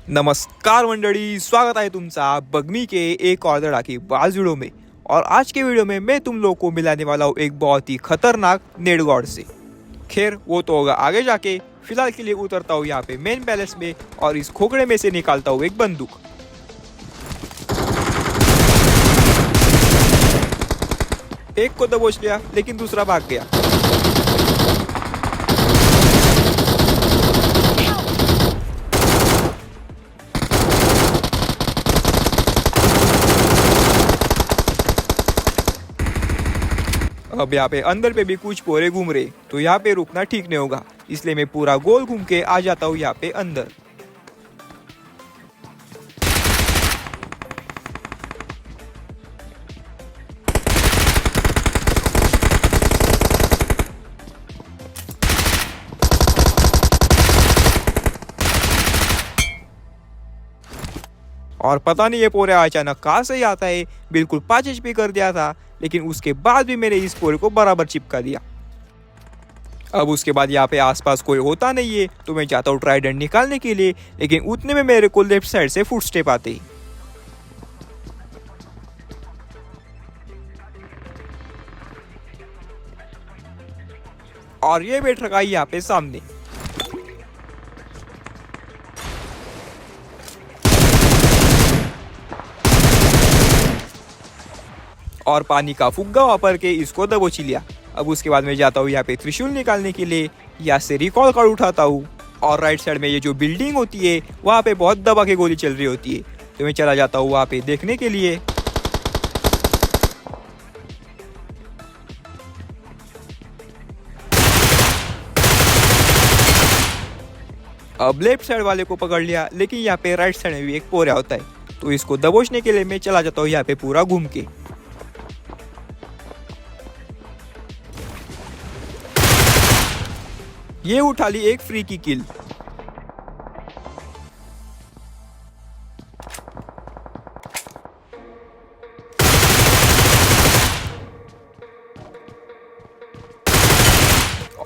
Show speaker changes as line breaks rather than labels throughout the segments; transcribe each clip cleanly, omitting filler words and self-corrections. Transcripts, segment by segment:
नमस्कार मंडळी, स्वागत है तुमचा बगमी के एक और धड़ाकेबाज वीडियो में। और आज के वीडियो में मैं तुम लोग को मिलाने वाला हूँ एक बहुत ही खतरनाक नेड गॉड से। खैर वो तो होगा आगे जाके, फिलहाल के लिए उतरता हूँ यहाँ पे मेन पैलेस में और इस खोखड़े में से निकालता हूँ एक बंदूक। एक को दबोच लिया लेकिन दूसरा भाग गया। अब यहाँ पे अंदर पे भी कुछ पोरे घूम रहे, तो यहाँ पे रुकना ठीक नहीं होगा, इसलिए मैं पूरा गोल घूम के आ जाता हूँ यहाँ पे अंदर। और पता नहीं ये पोरे अचानक कहाँ से ही आता है, बिल्कुल 5 HP कर दिया था, लेकिन उसके बाद भी मैंने इस पोरे को बराबर चिपका दिया। अब उसके बाद यहाँ पे आसपास कोई होता नहीं है, तो मैं जाता हूँ ट्राइडेंट निकालने के लिए, लेकिन उतने में मेरे को लेफ्ट साइड से फुटस्टेप आते ही। और ये बैठ रखा है यहाँ पे सामने। और पानी का फुग्गा वापर के इसको दबोच लिया। अब उसके बाद मैं जाता हूँ यहाँ पे त्रिशूल निकालने के लिए, यहाँ से रिकॉल कार्ड उठाता हूँ और राइट साइड में ये जो बिल्डिंग होती है वहाँ पे बहुत दबा के गोली चल रही होती है, तो मैं चला जाता हूँ वहाँ पे देखने के लिए। अब लेफ्ट साइड वाले को पकड़ लिया, लेकिन यहाँ पे राइट साइड में भी एक पोरा होता है, तो इसको दबोचने के लिए मैं चला जाता हूँ यहाँ पे पूरा घूम के। ये उठा ली एक फ्री की किल।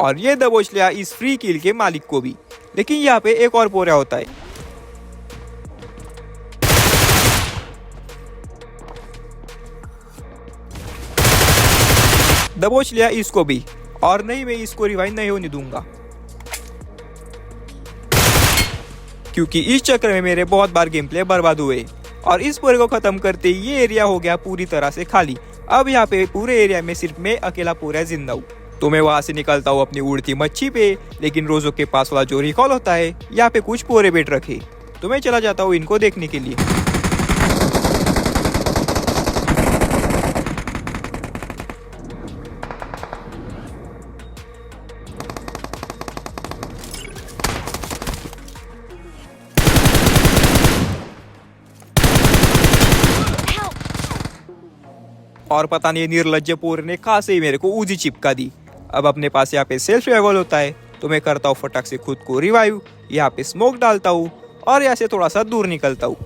और ये दबोच लिया इस फ्री किल के मालिक को भी, लेकिन यहाँ पे एक और पोरा होता है। दबोच लिया इसको भी, और नहीं मैं इसको रिवाइव नहीं होने दूंगा, क्योंकि इस चक्कर में मेरे बहुत बार गेम प्ले बर्बाद हुए। और इस पोरे को खत्म करते ही ये एरिया हो गया पूरी तरह से खाली। अब यहाँ पे पूरे एरिया में सिर्फ मैं अकेला पूरा जिंदा हूँ, तो मैं वहां से निकलता हूँ अपनी उड़ती मच्छी पे, लेकिन रोजो के पास वाला जो रिकॉल होता है यहाँ पे कुछ पोरे बैठ रखे, तो मैं चला जाता हूँ इनको देखने के लिए। और पता नहीं निर्लज्ज पोर ने कहाँ से ही मेरे को उजी चिपका दी। अब अपने पास यहाँ पे सेल्फ रिवाइवल होता है, तो मैं करता हूँ फटाक से खुद को रिवाइव, यहाँ पे स्मोक डालता हूँ और यहाँ से थोड़ा सा दूर निकलता हूँ।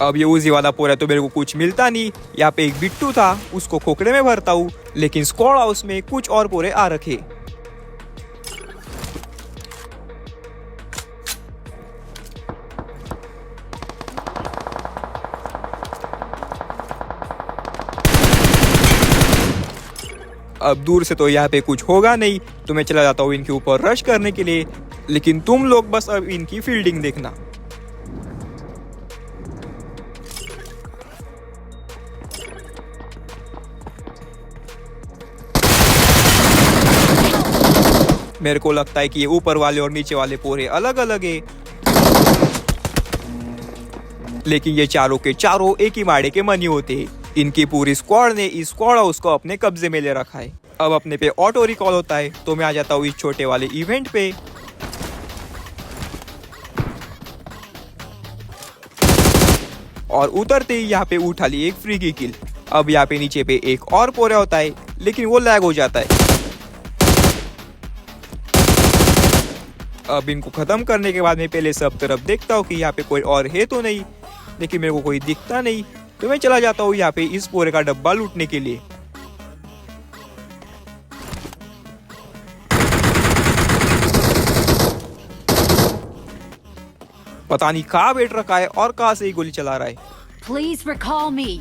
अब ये उजी वाला पोरा तो मेरे को कुछ मिलता नहीं, यहाँ पे एक बिट्टू था, उसको खोखड़े में भरता हूँ, लेकिन स्क्वाड हाउस में कुछ और पोरे आ रखे। अब दूर से तो यहाँ पे कुछ होगा नहीं, तो मैं चला जाता हूँ इनके ऊपर रश करने के लिए, लेकिन तुम लोग बस अब इनकी फील्डिंग देखना। मेरे को लगता है कि ये ऊपर वाले और नीचे वाले पोरे अलग अलग है, लेकिन ये चारों के चारों एक ही माड़े के मनी होते हैं। इनकी पूरी स्क्वाड ने इस स्क्वाड हाउस को अपने कब्जे में ले रखा है। अब अपने पे ऑटो रिकॉल होता है, तो मैं आ जाता हूँ इस छोटे वाले इवेंट पे। और उतरते ही यहाँ पे उठा ली एक फ्री की किल। अब यहाँ पे नीचे पे एक और पोरा होता है, लेकिन वो लैग हो जाता है। अब इनको खत्म करने के बाद मैं पहले सब तरफ देखता हूँ कि यहाँ पे कोई और है तो नहीं, लेकिन मेरे को कोई दिखता नहीं, तो मैं चला जाता हूँ यहाँ पे इस पोरे का डब्बा लूटने के लिए। पता नहीं कहाँ बैठ रखा है और कहाँ से ही गोली चला रहा है।
Please recall me.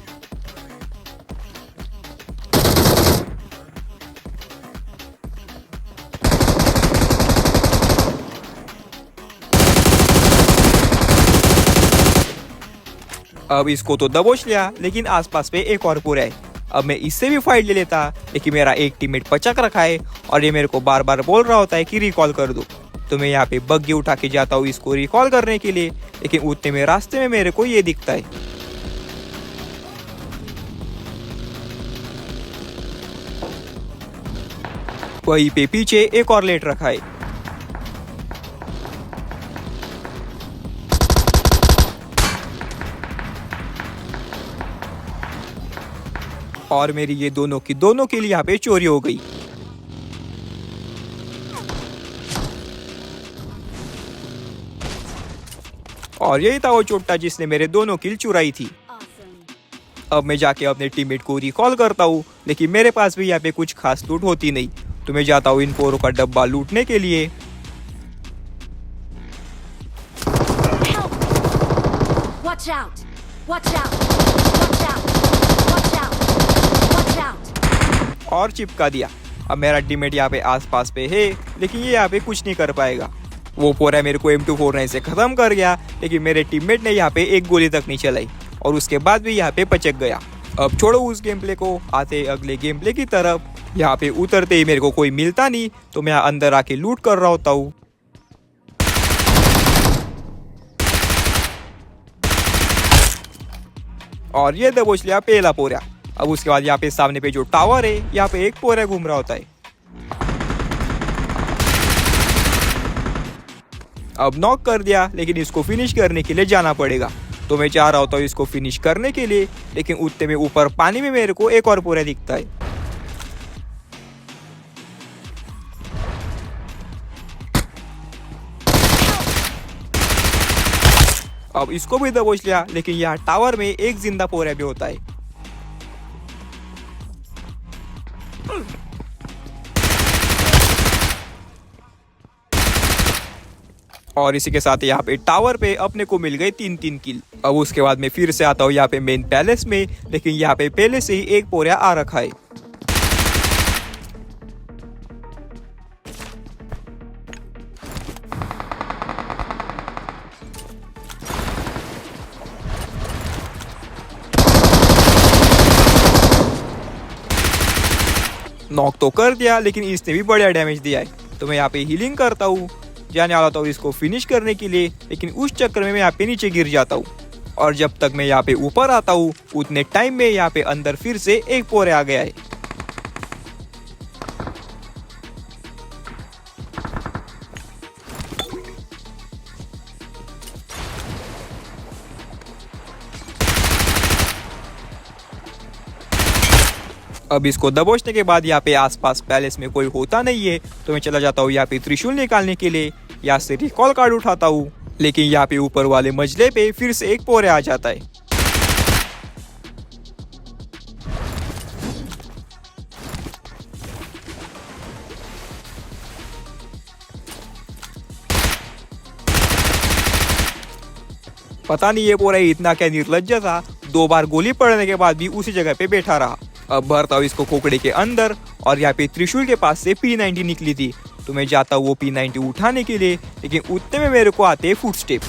अब इसको तो दबोच लिया, लेकिन आसपास पे एक और पूरा है। अब मैं इससे भी फाइट ले लेता, लेकिन मेरा एक टीममेट पचक रखा है और ये मेरे को बार बार बोल रहा होता है कि रिकॉल कर दो। तो मैं यहाँ पे बग्गी उठा के जाता हूँ इसको रिकॉल करने के लिए, लेकिन उतने में रास्ते में मेरे को ये दिखता है। वहीं पे पीछे एक और लेट रखा है। और मेरी ये दोनों की लिए यहाँ पे चोरी हो गई। और यही था वो चोटा जिसने मेरे दोनों किल चुराई थी। अब मैं जाके अपने टीममेट को रिकॉल करता हूँ, लेकिन मेरे पास भी यहाँ पे कुछ खास लूट होती नहीं। तो मैं जाता हूँ इन पोरों का डब्बा लूटने के लिए।
Watch out! Watch out! Watch out! Watch out! Watch out!
और चिपका दिया। अब मेरा टीममेट यहाँ पे आसपास पे है, लेकिन ये यहाँ पे कुछ नहीं कर पाएगा। वो पोरा मेरे को M249 से खत्म कर गया, लेकिन मेरे टीममेट ने यहाँ पे एक गोली तक नहीं चलाई और उसके बाद भी यहाँ पे पचक गया। अब छोड़ो उस गेम प्ले को, आते अगले गेम प्ले की तरफ। यहाँ पे उतरते ही मेरे को कोई मिलता नहीं, तो मैं अंदर आके लूट कर रहा होता हूँ। और ये दबोच लिया पहला पोरा। अब उसके बाद यहाँ पे सामने पे जो टावर है, यहाँ पे एक पोरा घूम रहा होता है। अब नॉक कर दिया, लेकिन इसको फिनिश करने के लिए जाना पड़ेगा। तो मैं चाह रहा होता हूँ इसको फिनिश करने के लिए, लेकिन उतने में ऊपर पानी में मेरे को एक और पोरा दिखता है। अब इसको भी दबोच लिया, लेकिन यहाँ टावर में एक जिंदा पोरा भी होता है। और इसी के साथ यहाँ पे टावर पे अपने को मिल गए 3-3 किल। अब उसके बाद मैं फिर से आता हूँ यहाँ पे मेन पैलेस में, लेकिन यहाँ पे पहले से ही एक पोरा आ रखा है। नॉक तो कर दिया, लेकिन इसने भी बढ़िया डैमेज दिया है। तो मैं यहाँ पे हीलिंग करता हूँ, जाने वाला था इसको फिनिश करने के लिए, लेकिन उस चक्कर में मैं यहाँ पे नीचे गिर जाता हूँ। और जब तक मैं यहाँ पे ऊपर आता हूँ, उतने टाइम में यहाँ पे अंदर फिर से एक पोरा आ गया है। अब इसको दबोचने के बाद यहाँ पे आसपास पैलेस में कोई होता नहीं है, तो मैं चला जाता हूँ यहाँ पे त्रिशूल निकालने के लिए। यहाँ से रिकॉल कार्ड उठाता हूँ, लेकिन यहाँ पे ऊपर वाले मंजिले पे फिर से एक पोरा आ जाता है। पता नहीं ये पोरा इतना क्या निर्लज्ज था, 2 बार गोली पड़ने के बाद भी उसी जगह पे बैठा रहा। अब भरता हूँ इसको खोखड़े के अंदर, और यहाँ पे त्रिशूल के पास से P90 निकली थी, तो मैं जाता हूँ वो P90 उठाने के लिए, लेकिन उतने में मेरे को आते हैं फुटस्टेप।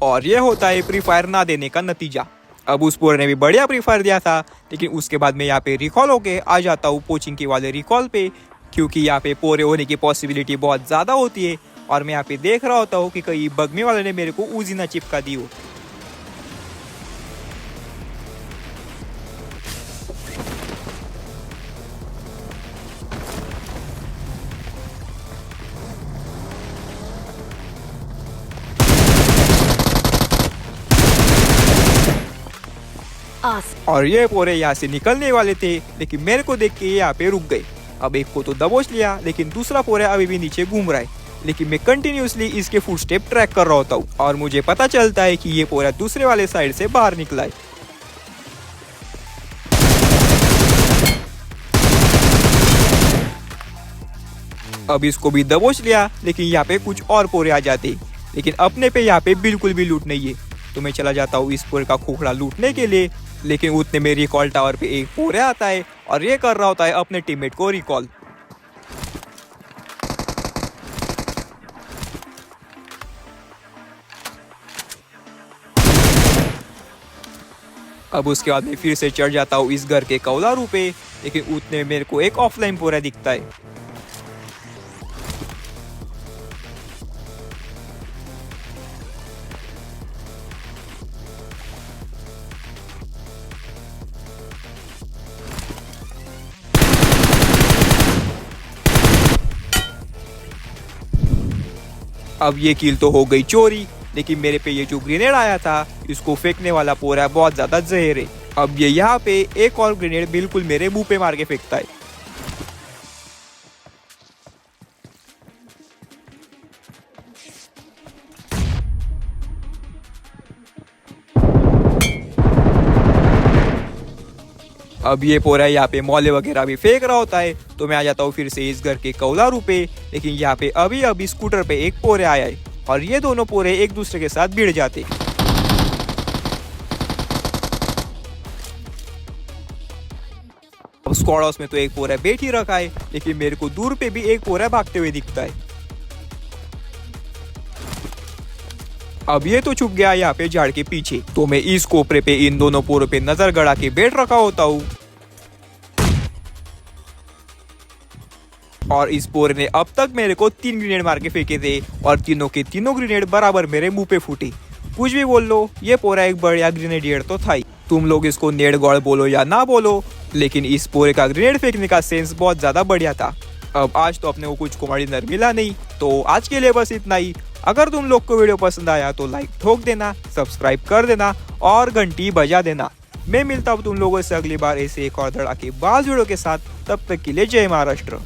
और ये होता है प्री फायर ना देने का नतीजा। अब उस पोरे ने भी बढ़िया प्री फायर दिया था, लेकिन उसके बाद मैं यहाँ पे रिकॉल होके आ जाता हूँ पोचिंग के वाले रिकॉल पे, क्योंकि यहाँ पे पोरे होने की पॉसिबिलिटी बहुत ज़्यादा होती है। और मैं यहाँ पे देख रहा होता हूँ कि कहीं बगमे वाले ने मेरे को उजी ना चिपका दी हो। और ये पोरे यहाँ से निकलने वाले थे, लेकिन मेरे को देख के ये यहाँ पे रुक गए। अब एक को तो दबोच लिया, लेकिन दूसरा पोरा अभी भी नीचे घूम रहा है। लेकिन मैं कंटिन्यूसली इसके फुटस्टेप ट्रैक कर रहा होता हूँ और मुझे पता चलता है कि ये पोरा दूसरे वाले साइड से बाहर निकला है। अब इसको भी दबोच लिया, लेकिन यहाँ पे कुछ और पोरे आ जाते, लेकिन अपने पे यहाँ पे बिल्कुल भी लूट नहीं है। तो मैं चला जाता हूँ इस पोरे का खोखड़ा लूटने के लिए, लेकिन उतने में रिकॉल टावर पे एक पोरे आता है और ये कर रहा होता है अपने टीममेट को रिकॉल। अब उसके बाद मैं फिर से चढ़ जाता हूँ इस घर के कौलारू पे, लेकिन उतने में मेरे को एक ऑफलाइन पोरा दिखता है। अब ये किल तो हो गई चोरी, लेकिन मेरे पे ये जो ग्रेनेड आया था इसको फेंकने वाला पोरा बहुत ज्यादा जहर है। अब ये यहाँ पे एक और ग्रेनेड बिल्कुल मेरे मुंह पे मार के फेंकता है। अब ये पोरा यहाँ पे मौले वगैरह भी फेंक रहा होता है, तो मैं आ जाता हूँ फिर से इस घर के कौलारू पे, लेकिन यहाँ पे अभी स्कूटर पे एक पोरे आया है और ये दोनों पोरे एक दूसरे के साथ भिड़ जाते। अब स्क्वाड हाउस में तो एक पोरा बैठ ही रखा है, लेकिन मेरे को दूर पे भी एक पोरा भागते हुए दिखता है। अब ये तो छुप गया यहाँ पे झाड़ के पीछे, तो मैं इस कोपरे पे इन दोनों पोरों पे नजर गड़ा के बैठ रखा होता हूँ और इस पोरे ने अब तक मेरे को 3 ग्रेनेड मार के फेंके थे और तीनों के तीनों ग्रेनेड बराबर मेरे मुंह पे फूटे। कुछ भी बोल लो, ये पोरा एक बढ़िया ग्रेनेडियर तो था ही। तुम लोग इसको नेड गॉड बोलो या ना बोलो, लेकिन इस पोरे का ग्रेनेड फेंकने का सेंस बहुत ज्यादा बढ़िया था। अब आज तो अपने को कुछ कॉमेडी मिला नहीं, तो आज के लिए बस इतना ही। अगर तुम लोग को वीडियो पसंद आया तो लाइक ठोक देना, सब्सक्राइब कर देना और घंटी बजा देना। मैं मिलता हूँ तुम लोगों से अगली बार ऐसे एक और धड़ाकेबाज वीडियो के साथ। तब तक के लिए जय महाराष्ट्र।